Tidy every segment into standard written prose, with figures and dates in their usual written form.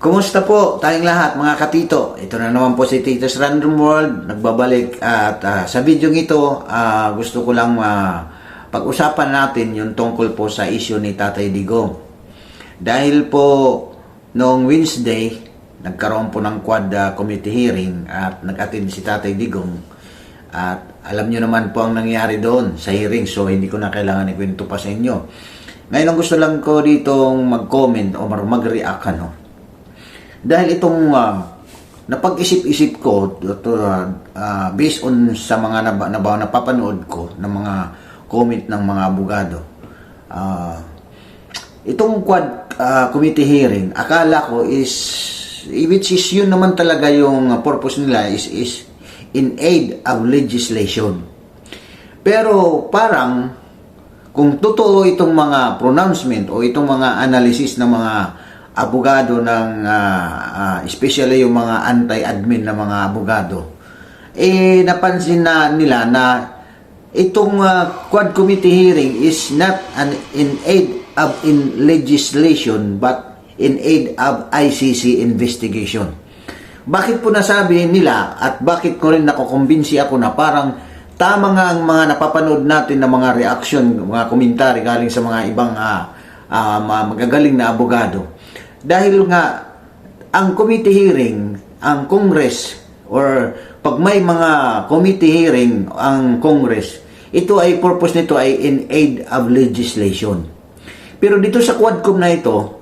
Kumusta po tayong lahat mga katito? Ito na naman po si Tito's Random World, nagbabalik at sa video ito gusto ko lang pag-usapan natin yung tungkol po sa issue ni Tatay Digong. Dahil po noong Wednesday, nagkaroon po ng Quad Committee hearing at nag-attend si Tatay Digong at alam nyo naman po ang nangyari doon sa hearing, so hindi ko na kailangan ikwento pa sa inyo. Ngayon ang gusto lang ko ditong mag-comment o mag-react dahil itong napag-isip-isip ko based on sa mga napapanood ko ng mga comment ng mga abogado. Itong Quad Committee hearing, akala ko which is yun naman talaga yung purpose nila is in aid of legislation. Pero parang kung totoo itong mga pronouncement o itong mga analysis ng mga abogado ng especially yung mga anti-admin na mga abogado, napansin na nila na itong Quad Committee hearing is not in aid of legislation but in aid of ICC investigation. Bakit po nasabi nila at bakit ko rin nakukumbinsi ako na parang tama nga ang mga napapanood natin na mga reaction, mga komentary galing sa mga ibang magagaling na abogado. Dahil nga, ang committee hearing, ang Congress, or pag may mga committee hearing, ang Congress, ito ay purpose nito ay in aid of legislation. Pero dito sa Quadcom na ito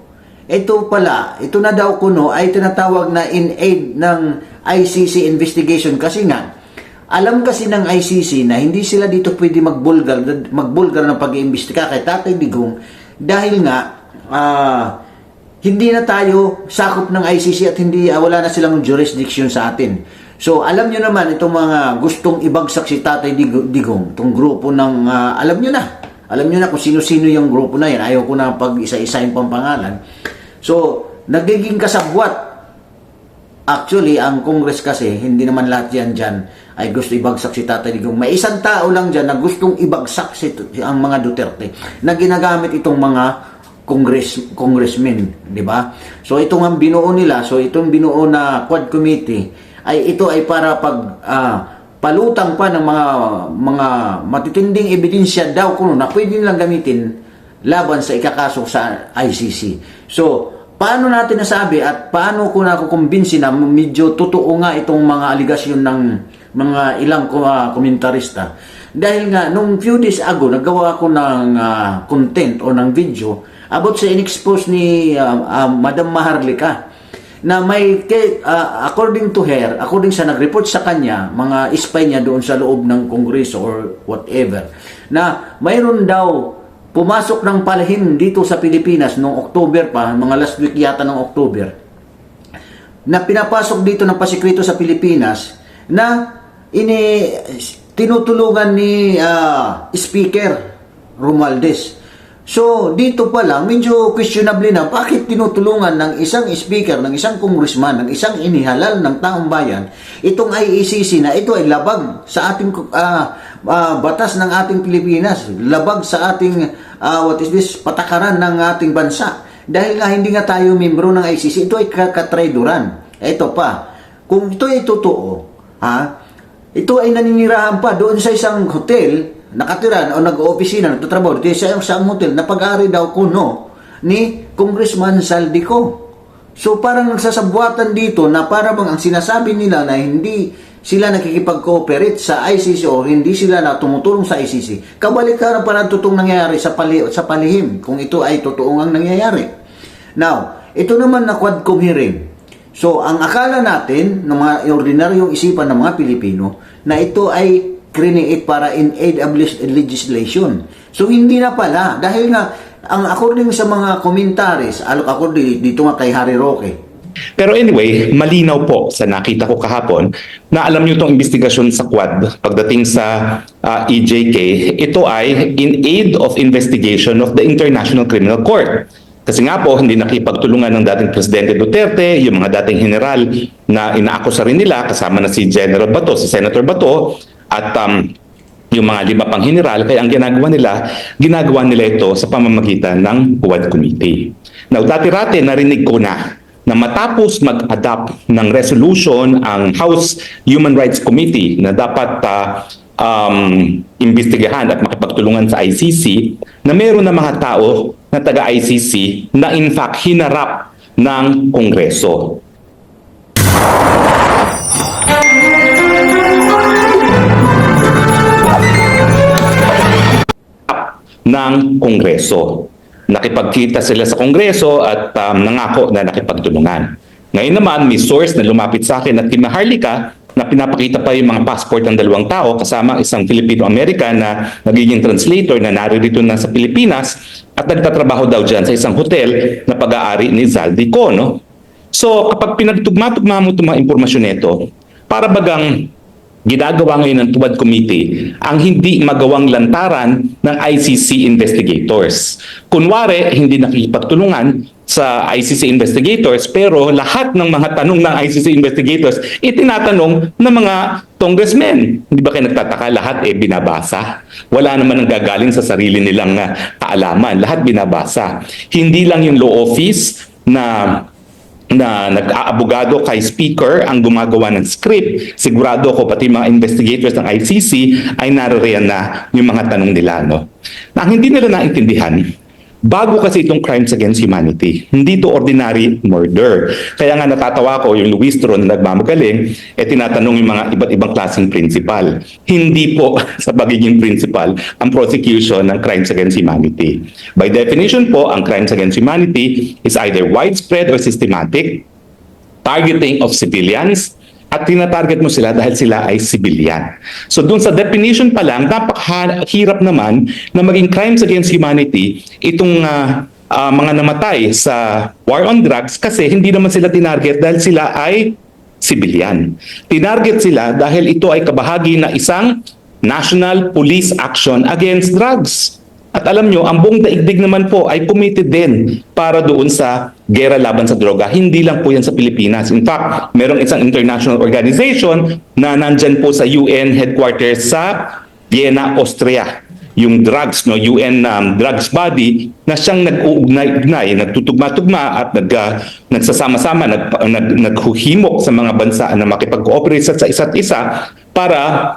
pala, ito na daw kuno ay tinatawag na in aid ng ICC investigation kasi nga, alam kasi ng ICC na hindi sila dito pwede magbulgar ng pag-iimbestiga kay Tatay Digong dahil nga, hindi na tayo sakop ng ICC at wala na silang jurisdiction sa atin. So, alam nyo naman, itong mga gustong ibagsak si Tatay Digong, itong grupo ng, alam nyo na kung sino-sino yung grupo na yan. Ayaw ko na pag-isa-isa yung pampangalan. So, nagiging kasabwat. Actually, ang Congress kasi, hindi naman lahat yan dyan ay gusto ibagsak si Tatay Digong. May isang tao lang dyan na gustong ibagsak ang mga Duterte na ginagamit itong mga congressmen, di ba? So itong ang binuo nila, so itong binuo na Quad Committee ito ay para palutang pa ng mga matitinding ebidensya daw kuno na pwede nilang gamitin laban sa ikakaso sa ICC. So paano natin nasabi at paano ko nakukumbinsi na medyo totoo nga itong mga aligasyon ng mga ilang komentarista? Dahil nga nung few days ago naggawa ako ng content o ng video about sa in-expose ni Madam Maharlika na may according to her, according sa nag-report sa kanya, mga spy niya doon sa loob ng Kongreso or whatever, na mayroon daw pumasok ng palihim dito sa Pilipinas noong October pa, mga last week yata ng October, na pinapasok dito ng pasikreto sa Pilipinas na tinutulungan ni Speaker Romualdez. So, dito pa lang, medyo questionable na bakit tinutulungan ng isang speaker, ng isang congressman, ng isang inihalal ng taong bayan, itong ICC na ito ay labag sa ating batas ng ating Pilipinas, labag sa ating, patakaran ng ating bansa. Dahil nga hindi nga tayo membro ng ICC, ito ay katraidoran. Ito pa, kung ito ay totoo, ito ay naninirahan pa doon sa isang hotel, nakatiran o nag-opisina, nagtatrabaho dito sa isang hotel na pag-ari daw kuno ni Congressman Saldico. So parang nagsasabuatan dito na parang ang sinasabi nila na hindi sila nakikipag-cooperate sa ICC o hindi sila na tumutulong sa ICC. Kabalikaran pa na totoong nangyayari sa palihim kung ito ay totoong ang nangyayari. Now, ito naman na Quadcom hearing. So, ang akala natin ng mga ordinaryong isipan ng mga Pilipino na ito ay create para in aid of legislation. So, hindi na pala. Dahil nga, ang according sa mga commentaries, according dito nga kay Harry Roque. Pero anyway, malinaw po sa nakita ko kahapon na alam nyo itong investigasyon sa Quad pagdating sa EJK, ito ay in aid of investigation of the International Criminal Court. Kasi nga po, hindi nakipagtulungan ng dating Presidente Duterte, yung mga dating general na inaakusa rin nila, kasama na si General Bato, si Senator Bato, at yung mga 5 pang general, kaya ang ginagawa nila ito sa pamamagitan ng Quad Committee. Now, dati-rati narinig ko na na matapos mag-adopt ng resolution ang House Human Rights Committee na dapat imbestigahan at makipagtulungan sa ICC, na meron na mga tao na taga-ICC na in fact hinarap ng Kongreso. Ng Kongreso. Nakipagkita sila sa Kongreso at nangako na nakipagtulungan. Ngayon naman, may source na lumapit sa akin at kina Harlika na pinapakita pa yung mga passport ng dalawang tao kasama isang Filipino-American na nagiging translator na naririto na sa Pilipinas at nagtatrabaho daw dyan sa isang hotel na pag-aari ni Zaldico. No? So kapag pinagtugma-tugma mo itong mga impormasyon nito, para bagang ginagawa ngayon ng Tuwad Committee ang hindi magawang lantaran ng ICC investigators. Kunwari, hindi nakikipagtulungan sa ICC investigators pero lahat ng mga tanong ng ICC investigators itinatanong ng mga congressmen. Hindi ba kayo nagtataka? Lahat binabasa. Wala naman ang gagaling sa sarili nilang kaalaman. Lahat binabasa. Hindi lang yung law office na nag-aabogado kay speaker ang gumagawa ng script. Sigurado ko pati mga investigators ng ICC ay naririyan na yung mga tanong nila. No? Na ang hindi nila naintindihan, bago kasi itong crimes against humanity. Hindi to ordinary murder. Kaya nga natatawa ko yung Luis Tron na nagmamagaling, tinatanong yung mga iba't ibang klaseng principal. Hindi po sa pagiging principal ang prosecution ng crimes against humanity. By definition po, ang crimes against humanity is either widespread or systematic, targeting of civilians, at tinatarget mo sila dahil sila ay civilian. So dun sa definition pa lang, napakahirap naman na maging crimes against humanity itong mga namatay sa war on drugs kasi hindi naman sila tinarget dahil sila ay civilian. Tinarget sila dahil ito ay kabahagi na isang national police action against drugs. At alam nyo, ang buong daigdig naman po ay committed din para doon sa gera laban sa droga. Hindi lang po yan sa Pilipinas. In fact, merong isang international organization na nandyan po sa UN headquarters sa Vienna, Austria. Yung drugs, no, UN drugs body na siyang nag-uugnay, nagtutugma-tugma at nagsasama-sama, naghuhimok sa mga bansa na makipag-cooperate sa isa't isa para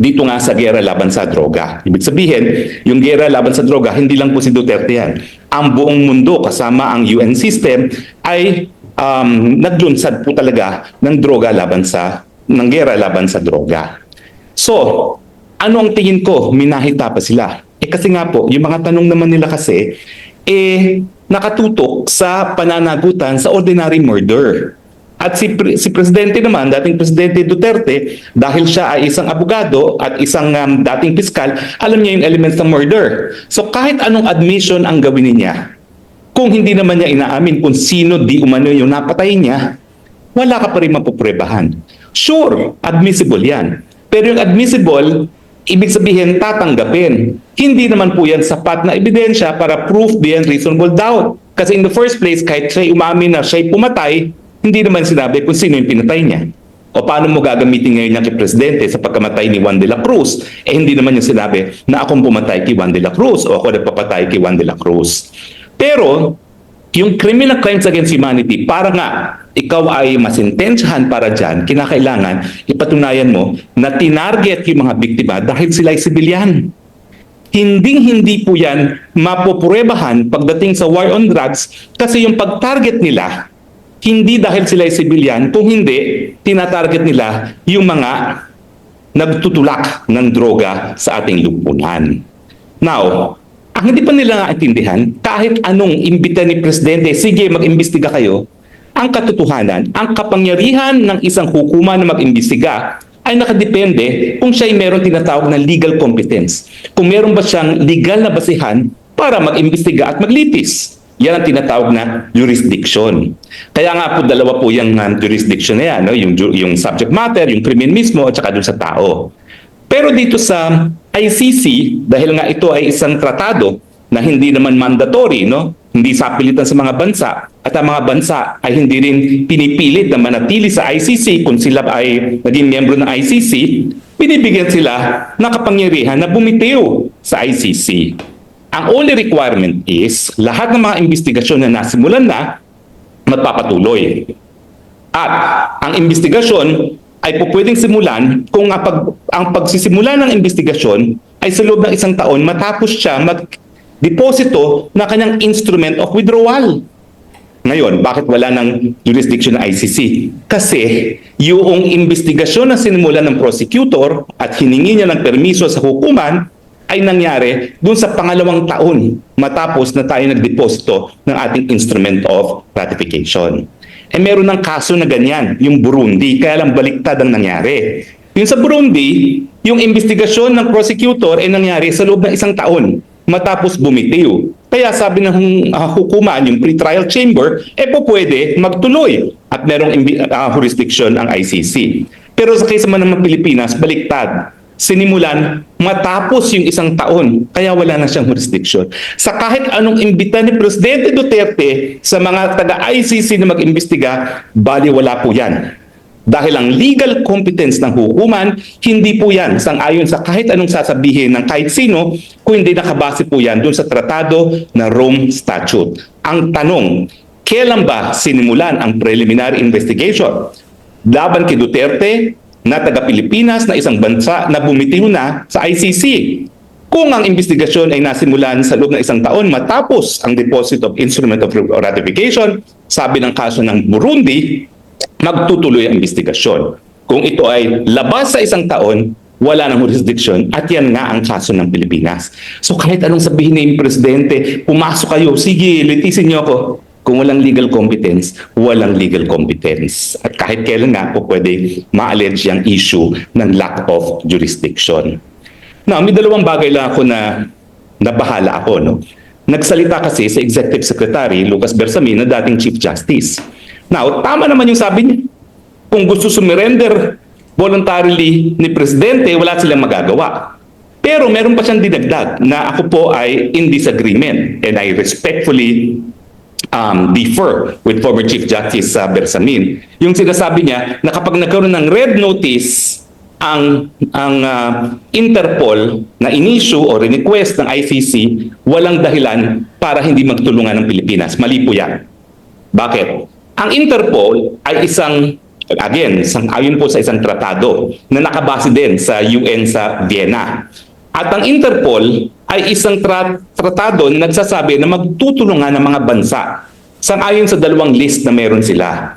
dito nga sa gera laban sa droga. Ibig sabihin, yung gera laban sa droga, hindi lang po si Duterte yan. Ang buong mundo kasama ang UN system ay naglunsad po talaga ng gera laban sa droga. So, ano ang tingin ko? Minahita pa sila. Kasi nga po, yung mga tanong naman nila kasi, nakatutok sa pananagutan sa ordinary murder. At si Presidente naman, dating Presidente Duterte, dahil siya ay isang abogado at isang dating piskal, alam niya yung elements ng murder. So kahit anong admission ang gawin niya, kung hindi naman niya inaamin kung sino di umano yung napatay niya, wala ka pa rin mapuprebahan. Sure, admissible yan. Pero yung admissible, ibig sabihin tatanggapin. Hindi naman po yan sapat na ebidensya para prove beyond reasonable doubt. Kasi in the first place, kahit siya'y umamin na siya'y pumatay, hindi naman sinabi kung sino yung pinatay niya. O paano mo gagamitin ngayon niya kay Presidente sa pagkamatay ni Juan de la Cruz? Hindi naman niya sinabi na akong pumatay kay Juan de la Cruz o ako nagpapatay kay Juan de la Cruz. Pero, yung criminal crimes against humanity, para nga ikaw ay masintensyahan para dyan, kinakailangan ipatunayan mo na tinarget yung mga biktima dahil sila ay sibilyan. Hindi po yan mapupurebahan pagdating sa war on drugs kasi yung pag-target nila hindi dahil sila ay sibilyan, kung hindi, tinatarget nila yung mga nagtutulak ng droga sa ating lipunan. Now, ang hindi pa nila naintindihan, kahit anong imbita ni Presidente, sige mag-imbestiga kayo, ang katotohanan, ang kapangyarihan ng isang hukuman na mag-imbestiga ay nakadepende kung siya ay meron tinatawag na legal competence. Kung meron ba siyang legal na basihan para mag-imbestiga at maglitis. Yan ang tinatawag na jurisdiction. Kaya nga po dalawa po yung jurisdiction na yan, no? Yung subject matter, yung krimen mismo at saka dun sa tao. Pero dito sa ICC, dahil nga ito ay isang tratado na hindi naman mandatory, no? Hindi sapilitan sa mga bansa at ang mga bansa ay hindi rin pinipilit na manatili sa ICC kung sila ay naging miyembro ng ICC, binibigyan sila ng kapangyarihan na bumitiw sa ICC. Ang only requirement is lahat ng mga investigasyon na nasimulan na magpapatuloy. At ang investigasyon ay po pwedeng simulan kung ang pagsisimula ng investigasyon ay sa loob ng 1 taon matapos siya mag-deposito na kanyang instrument of withdrawal. Ngayon, bakit wala ng jurisdiction ng ICC? Kasi yung investigasyon na sinimulan ng prosecutor at hiningi niya ng permiso sa hukuman ay nangyari dun sa pangalawang taon matapos na tayo nagdeposito ng ating instrument of ratification. Meron ng kaso na ganyan, yung Burundi, kaya lang baliktad ang nangyari. Yung sa Burundi, yung investigasyon ng prosecutor ay nangyari sa loob ng 1 taon matapos bumitiw. Kaya sabi ng hukuman, yung pre-trial chamber, po pwede magtuloy at merong jurisdiction ang ICC. Pero sa case naman ng Pilipinas, baliktad. Sinimulan matapos yung 1 taon, kaya wala na siyang jurisdiction. Sa kahit anong imbita ni Presidente Duterte sa mga taga-ICC na mag-imbestiga, bali wala po yan. Dahil ang legal competence ng hukuman, hindi po yan sang-ayon sa kahit anong sasabihin ng kahit sino, kung hindi nakabase po yan dun sa tratado na Rome Statute. Ang tanong, kailan ba sinimulan ang preliminary investigation laban kay Duterte na taga-Pilipinas na isang bansa na bumitiw na sa ICC? Kung ang investigasyon ay nasimulan sa loob ng 1 taon matapos ang deposit of instrument of ratification, sabi ng kaso ng Burundi, magtutuloy ang investigasyon. Kung ito ay labas sa 1 taon, wala ng jurisdiction at yan nga ang kaso ng Pilipinas. So kahit anong sabihin ni Presidente, pumasok kayo, sige, litisin niyo ako. Kung walang legal competence, walang legal competence. At kahit kailan nga po pwede ma-allege yung issue ng lack of jurisdiction. Now, may 2 bagay lang ako na nabahala ako. No? Nagsalita kasi sa Executive Secretary Lucas Bersamin na dating Chief Justice. Now, tama naman yung sabi niya. Kung gusto sumurrender voluntarily ni Presidente, wala silang magagawa. Pero meron pa siyang dinagdag na ako po ay in disagreement and I respectfully differ with former Chief Justice Bersamin. Yung sinasabi niya na kapag nagkaroon ng red notice ang Interpol na in-issue o request ng ICC, walang dahilan para hindi magtulungan ng Pilipinas. Mali po yan. Bakit? Ang Interpol ay ayon po sa isang tratado na nakabase din sa UN sa Vienna. At ang Interpol ay isang tratado na nagsasabi na magtutulungan ng mga bansa sang-ayon sa 2 list na meron sila.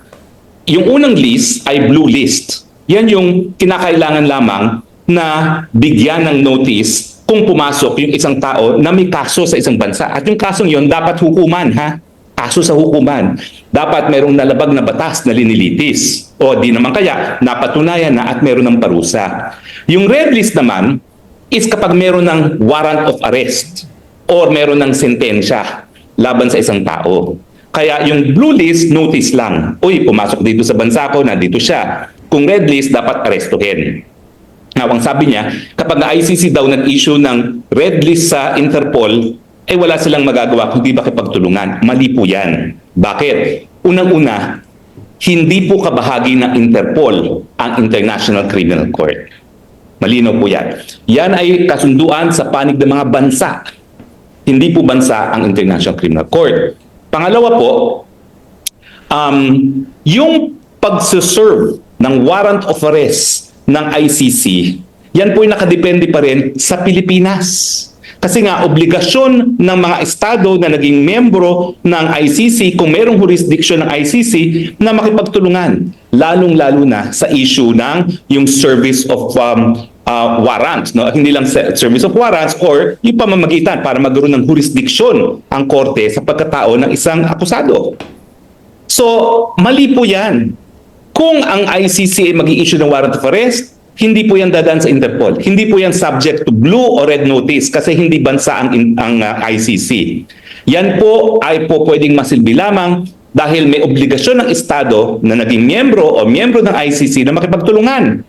Yung unang list ay blue list. Yan yung kinakailangan lamang na bigyan ng notice kung pumasok yung isang tao na may kaso sa isang bansa. At yung kasong yon dapat hukuman, ha? Kaso sa hukuman. Dapat merong nalabag na batas na linilitis. O di naman kaya, napatunayan na at meron ng parusa. Yung red list naman is kapag meron ng warrant of arrest or meron ng sentensya laban sa isang tao. Kaya yung blue list, notice lang. Uy, pumasok dito sa bansa ko, nandito siya. Kung red list, dapat arestuhin. Now, ang sabi niya, kapag na ICC daw nag-issue ng red list sa Interpol, wala silang magagawa kundi makipagtulungan. Mali po yan. Bakit? Unang-una, hindi po kabahagi ng Interpol ang International Criminal Court. Malinaw po yan. Yan ay kasunduan sa panig ng mga bansa. Hindi po bansa ang International Criminal Court. Pangalawa po, yung pagsuserve ng warrant of arrest ng ICC, yan po yung nakadepende pa rin sa Pilipinas. Kasi nga, obligasyon ng mga estado na naging membro ng ICC, kung merong jurisdiction ng ICC, na makipagtulungan. Lalong-lalo na sa issue ng yung service of warrants. No? Hindi lang service of warrants or yung pamamagitan para magkaroon ng jurisdiction ang korte sa pagkatao ng isang akusado. So, mali po yan. Kung ang ICC ay mag-i-issue ng warrant of arrest, hindi po yan dadaan sa Interpol. Hindi po yan subject to blue or red notice kasi hindi bansa ang ICC. Yan po ay po pwedeng masilbi lamang dahil may obligasyon ng Estado na naging miyembro o miyembro ng ICC na makipagtulungan.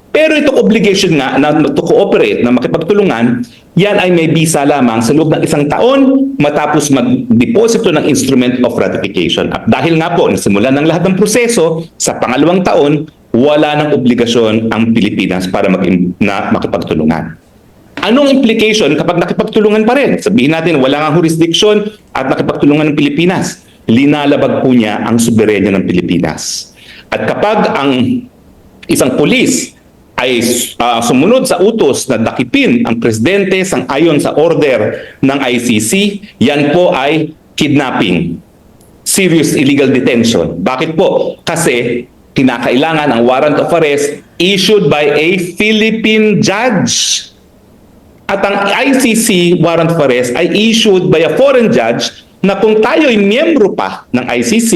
Pero itong obligation nga na to cooperate, na makipagtulungan, yan ay may bisa lamang sa loob ng 1 taon matapos mag-deposito ng instrument of ratification. At dahil nga po, nasimulan ng lahat ng proseso, sa pangalawang taon, wala ng obligasyon ang Pilipinas para makipagtulungan. Anong implication kapag nakipagtulungan pa rin? Sabihin natin, wala nga jurisdiction at nakipagtulungan ng Pilipinas. linalabag po niya ang soberenya ng Pilipinas. At kapag ang isang pulis ay sumunod sa utos na dakipin ang presidente sang-ayon sa order ng ICC, yan po ay kidnapping, serious illegal detention. Bakit po? Kasi kinakailangan ang warrant of arrest issued by a Philippine judge. At ang ICC warrant of arrest ay issued by a foreign judge na kung tayo ay miyembro pa ng ICC,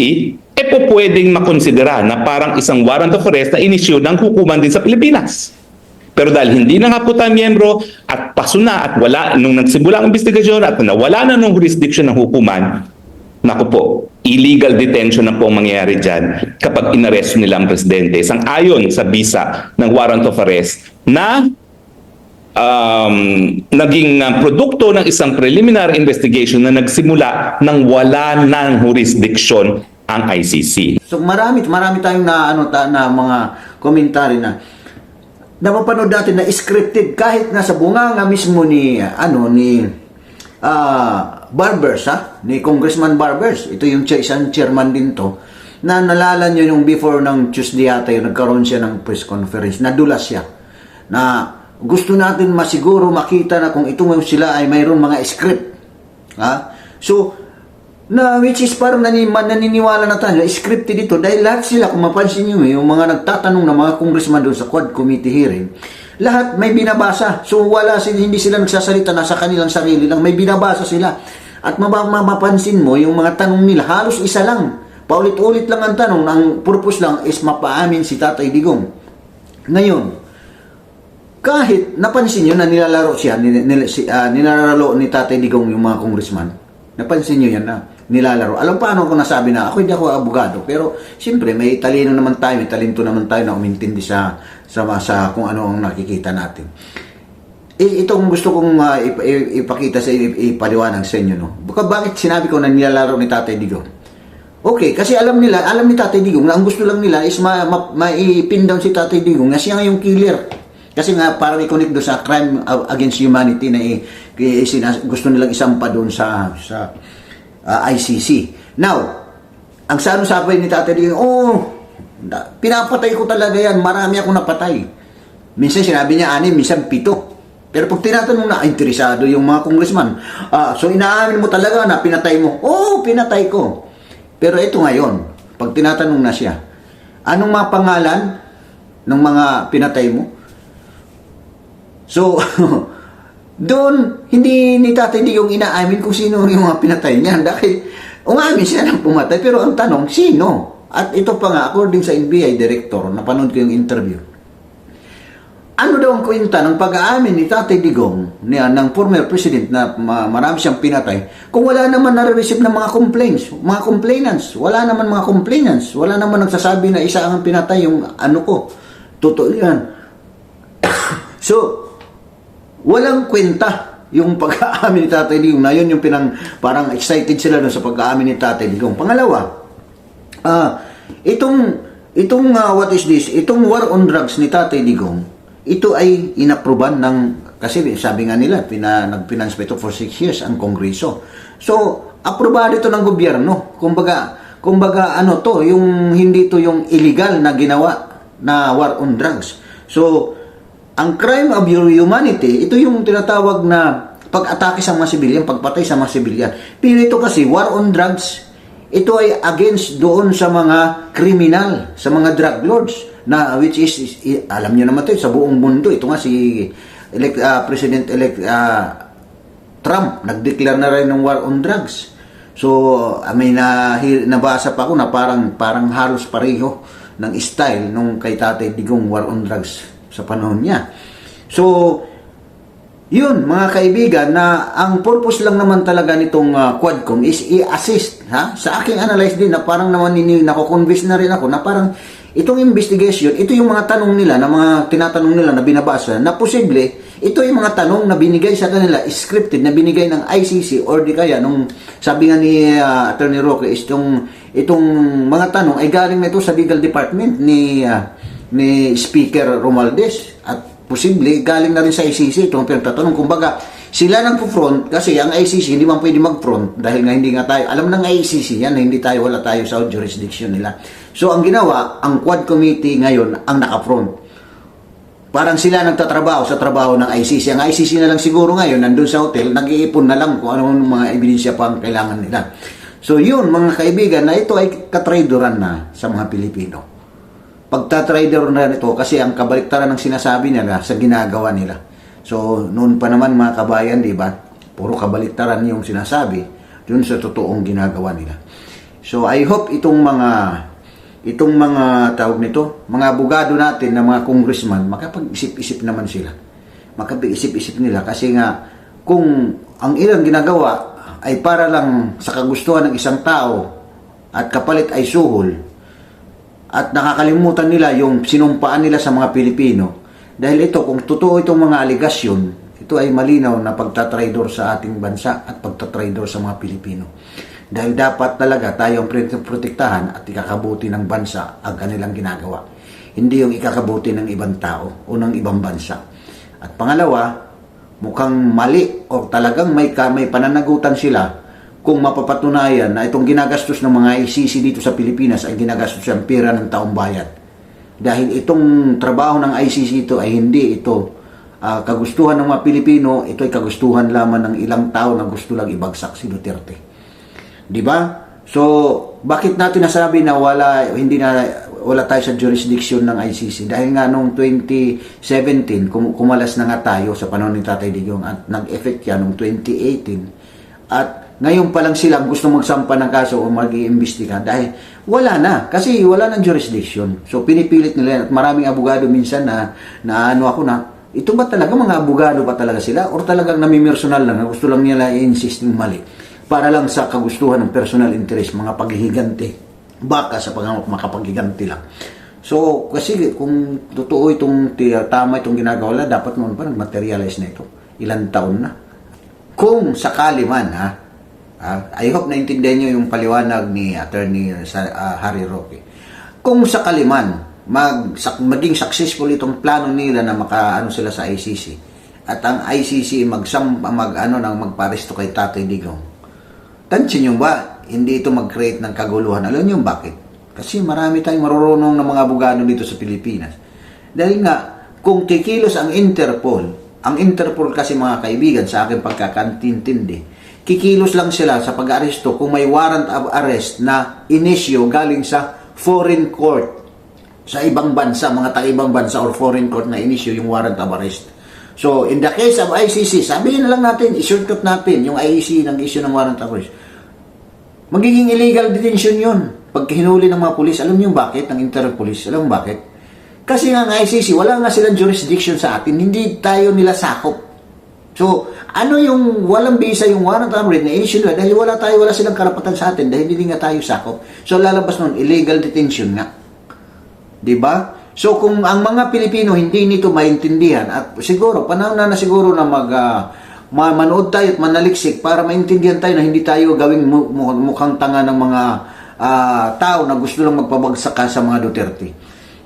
po pwedeng makonsidera na parang isang warrant of arrest na inisyu ng hukuman din sa Pilipinas. Pero dahil hindi na nga po tayo miyembro at paso na at wala, nung nagsimula ang investigasyon at nawala na nung jurisdiction ng hukuman, naku po, illegal detention na po ang mangyayari dyan kapag inaresto nila ang presidente. Sang-ayon sa bisa ng warrant of arrest na naging produkto ng isang preliminary investigation na nagsimula nang wala ng jurisdiction ang ICC. So marami tayong na mga komentary na napapanood natin na scripted kahit nasa bunganga mismo ni Barbers, ni Congressman Barbers. Ito yung isang chairman din to, na nalala nyo yung before ng Tuesday yata yung nagkaroon siya ng press conference, nadulas siya na gusto natin masiguro makita na kung itong sila ay mayroon mga script. So which is parang naniniwala na tayo scripted dito dahil lahat sila, kung mapansin nyo yung mga nagtatanong na mga congressman doon sa Quad Committee hearing, lahat may binabasa. So hindi sila nagsasalita na sa kanilang sarili lang, may binabasa sila. At mapapansin mo yung mga tanong nila halos isa lang, paulit-ulit lang ang tanong, ang purpose lang is mapaamin si Tatay Digong. Ngayon, kahit napansin nyo na nilalaro siya, nilalaro ni Tatay Digong yung mga congressman, napansin nyo yan na nilalaro. Alam paano ko nasabi na ako hindi ako abogado, pero siyempre may talino naman tayo, may talento naman tayo na umintindi sa kung ano ang nakikita natin. Itong gusto kong ipakita sa ipaliwanag sa inyo, no? Bakit sinabi ko na nilalaro ni Tatay Digong? Okay, kasi alam ni Tatay Digong na ang gusto lang nila is ma-pin down si Tatay Digong na siya nga yung killer. Kasi nga parang i-connect doon sa crime against humanity na gusto nilang isampa doon sa ICC. Now, ang sabi ni Tatay Digong, pinapatay ko talaga yan, marami akong napatay. Minsan sinabi niya 6, minsan 7. Pero pag tinatanong na, interesado yung mga congressman. So inaamin mo talaga na pinatay mo? Oo, pinatay ko. Pero ito ngayon, pag tinatanong na siya, anong mga pangalan ng mga pinatay mo? So, doon, hindi ni Tatay Digong inaamin kung sino yung mga pinatay niya. Dahil, umamin siya ng pumatay. Pero ang tanong, sino? At ito pa nga, according sa NBI director, napanood ko yung interview. Ano daw ang kwenta ng pag-aamin ni Tatay Digong ng former president na marami siyang pinatay kung wala naman nare-receive ng mga complainants. Wala naman mga complainants. Wala naman nagsasabi na isa ang pinatay yung ano ko. Totoo yan. So, walang kwenta yung pag-aamin ni Tatay Digong na yun yung parang excited sila doon sa pag-aamin ni Tatay Digong. Pangalawa, itong what is this? Itong war on drugs ni Tatay Digong, ito ay inaproban kasi sabi nga nila, nag-finance pa ito for 6 years ang Kongreso. So, aprobado ito ng gobyerno. Kumbaga ano to, yung hindi to yung illegal na ginawa na war on drugs. So, ang crime of humanity, ito yung tinatawag na pag-atake sa mga sibilyan, pagpatay sa mga sibilyan. Pero ito kasi, war on drugs, ito ay against doon sa mga kriminal, sa mga drug lords, na which is alam niyo naman ito, sa buong mundo. Ito nga si President-elect Trump, nag-declare na rin ng war on drugs. So, may nabasa pa ako na parang halos pareho ng style nung kay Tatay Digong war on drugs sa panahon niya. So, yun mga kaibigan, na ang purpose lang naman talaga nitong Quadcom is i-assist sa aking analyze din na parang naman nako-convince na rin ako na parang itong investigation, ito yung mga tanong nila, na mga tinatanong nila na binabasa, na posible, ito yung mga tanong na binigay sa kanila, scripted, na binigay ng ICC, or di kaya, nung sabi nga ni Attorney Roque, itong mga tanong ay galing na ito sa legal department ni Speaker Romualdez, at posible galing na rin sa ICC itong pinagtatanong. Kumbaga, Sila nagpo-front kasi ang ICC hindi man pwede mag-front dahil nga hindi nga tayo, alam ng ICC yan, hindi tayo, wala tayo sa jurisdiction nila. So ang ginawa, ang Quad Committee ngayon ang naka-front. Parang sila nagtatrabaho sa trabaho ng ICC. Ang ICC na lang siguro ngayon, nandun sa hotel, nag-iipon na lang kung ano mga ebidensya pa ang kailangan nila. So yun, mga kaibigan, na ito ay katraderan na sa mga Pilipino. Pagtatrader na ito kasi ang kabaliktaran ng sinasabi nila sa ginagawa nila. So noon pa naman mga kabayan, di ba? Puro kabaliktaran yung sinasabi dun sa totoong ginagawa nila. So I hope itong mga tawag nito, mga abogado natin na mga congressman, makapag-isip-isip naman sila. Makapag-isip-isip nila kasi nga kung ang ilang ginagawa ay para lang sa kagustuhan ng isang tao at kapalit ay suhol at nakakalimutan nila yung sinumpaan nila sa mga Pilipino. Dahil ito, kung totoo itong mga aligasyon, ito ay malinaw na pagtatraidor sa ating bansa at pagtatraidor sa mga Pilipino. Dahil dapat talaga tayo ang protektahan at ikakabuti ng bansa ang kanilang ginagawa. Hindi yung ikakabuti ng ibang tao o ng ibang bansa. At pangalawa, mukhang mali o talagang may pananagutan sila kung mapapatunayan na itong ginagastos ng mga ICC dito sa Pilipinas ay ginagastos ang pera ng taong bayan. Dahil itong trabaho ng ICC ito ay hindi ito kagustuhan ng mga Pilipino, ito ay kagustuhan lamang ng ilang tao na gusto lang ibagsak si Duterte. Di ba? So, bakit natin nasabi na wala tayo sa jurisdiction ng ICC? Dahil nga noong 2017, kumalas na nga tayo sa panahon ni Tatay Digong at nag-effect yan noong 2018. At ngayon pa lang silang gusto magsampa ng kaso o mag-iimbestiga dahil wala na. Kasi wala ng jurisdiction. So, pinipilit nila yan. At maraming abogado minsan na ito ba talaga mga abogado pa talaga sila? Or talagang namimersonal lang na gusto lang nila i-insist ng mali? Para lang sa kagustuhan ng personal interest, mga paghihiganti. Baka sa makapaghiganti lang. So, kasi kung totoo tama itong ginagawa, dapat naman pa nag-materialize na ito. Ilang taon na. Kung sakali man, I hope naintindihan nyo yung paliwanag ni Attorney Harry Roque. Kung sakali man, maging successful itong plano nila na makaano sila sa ICC, at ang ICC magparesto kay Tatay Digong, tansya nyo ba, hindi ito mag-create ng kaguluhan? Alam nyo bakit? Kasi marami tayong marurunong ng mga abogado dito sa Pilipinas. Dahil nga, kung kikilos ang Interpol kasi mga kaibigan, sa aking pagkakantintindi, kikilos lang sila sa pag-aresto kung may warrant of arrest na inisyo galing sa foreign court. Sa ibang bansa, mga taga-ibang bansa or foreign court na inisyo yung warrant of arrest. So, in the case of ICC, sabihin na lang natin, i-shortcut natin yung ICC ng issue ng warrant of arrest. Magiging illegal detention yun. Pag hinuli ng mga pulis, alam niyo bakit? Ng Interpol Police, alam mo bakit? Kasi nga ang ICC, wala nga silang jurisdiction sa atin, hindi tayo nila sakop. So, ano yung walang bisa yung warrant of arrest na issue nila dahil wala silang karapatan sa atin dahil hindi nga tayo sakop. So, lalabas nun, illegal detention nga. Diba? So kung ang mga Pilipino hindi nito maintindihan at siguro panahon na siguro na manood tayo at manaliksik para maintindihan tayo na hindi tayo gawing mukhang tanga ng mga tao na gusto lang magpabagsak sa mga Duterte.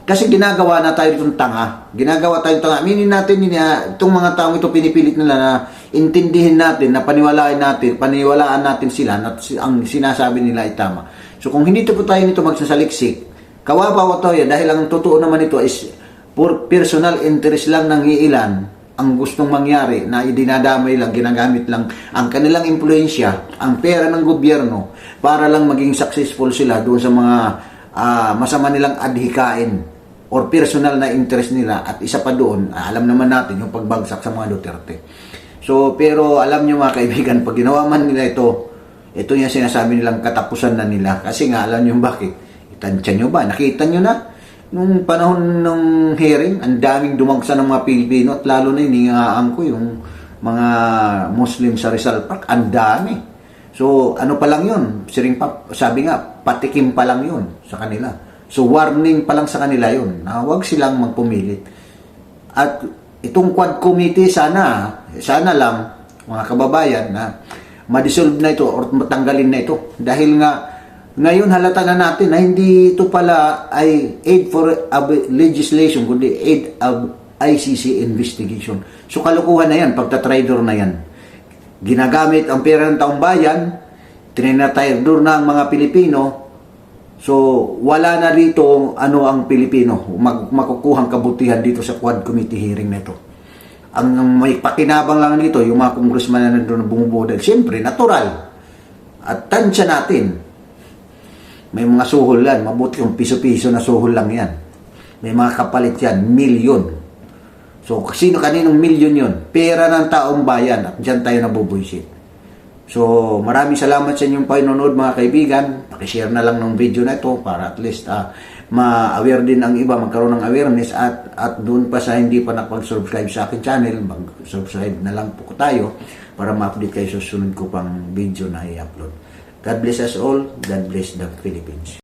Kasi ginagawa na tayo itong tanga. Aminin natin itong mga tao ito pinipilit nila na intindihin natin, na paniwalaan natin sila na ang sinasabi nila ay tama. So kung hindi po tayo nito magsasaliksik, kawawa to yan dahil ang totoo naman ito is for personal interest lang ng iilan ang gustong mangyari na idinadamay lang, ginagamit lang ang kanilang impluensya, ang pera ng gobyerno para lang maging successful sila doon sa mga masama nilang adhikain or personal na interest nila. At isa pa doon, alam naman natin yung pagbagsak sa mga Duterte. So, pero alam nyo mga kaibigan, pag ginawa man nila ito yung sinasabi nilang katapusan na nila. Kasi nga, alam nyo bakit? Tansya nyo ba? Nakita nyo na? Nung panahon ng hearing, ang daming dumagsa ng mga Pilipino at lalo na hiningaan ko yung mga Muslim sa Rizal Park. Ang dami. So, ano pa lang yun? Sabi nga, patikim pa lang yun sa kanila. So, warning pa lang sa kanila yun na huwag silang magpumilit. At itong Quad Committee, sana lang, mga kababayan, na ma-dissolve na ito or matanggalin na ito. Dahil nga, ngayon halata na natin na hindi ito pala ay aid for legislation, kundi aid of ICC investigation. So kalukuhan na yan, pagtatraidor na yan. Ginagamit ang pera ng taong bayan, tinatayador na ang mga Pilipino. So, wala na rito ano ang Pilipino, makukuhang kabutihan dito sa Quad Committee hearing na ito. Ang may pakinabang lang nito, yung mga congressman na nandun na bumubudal, siyempre, natural. At tansya natin, may mga suhol yan, mabuti yung piso-piso na suhol lang yan. May mga kapalit yan, milyon. So, kaninong milyon yun? Pera ng taong bayan at dyan tayo nabubuisit. So, maraming salamat sa inyong panonood mga kaibigan. Pakishare na lang ng video na ito para at least ma-aware din ang iba, magkaroon ng awareness at doon pa sa hindi pa nakapag-subscribe sa akin channel, mag-subscribe na lang po tayo para ma-update kayo sa susunod ko pang video na i-upload. God bless us all. God bless the Philippines.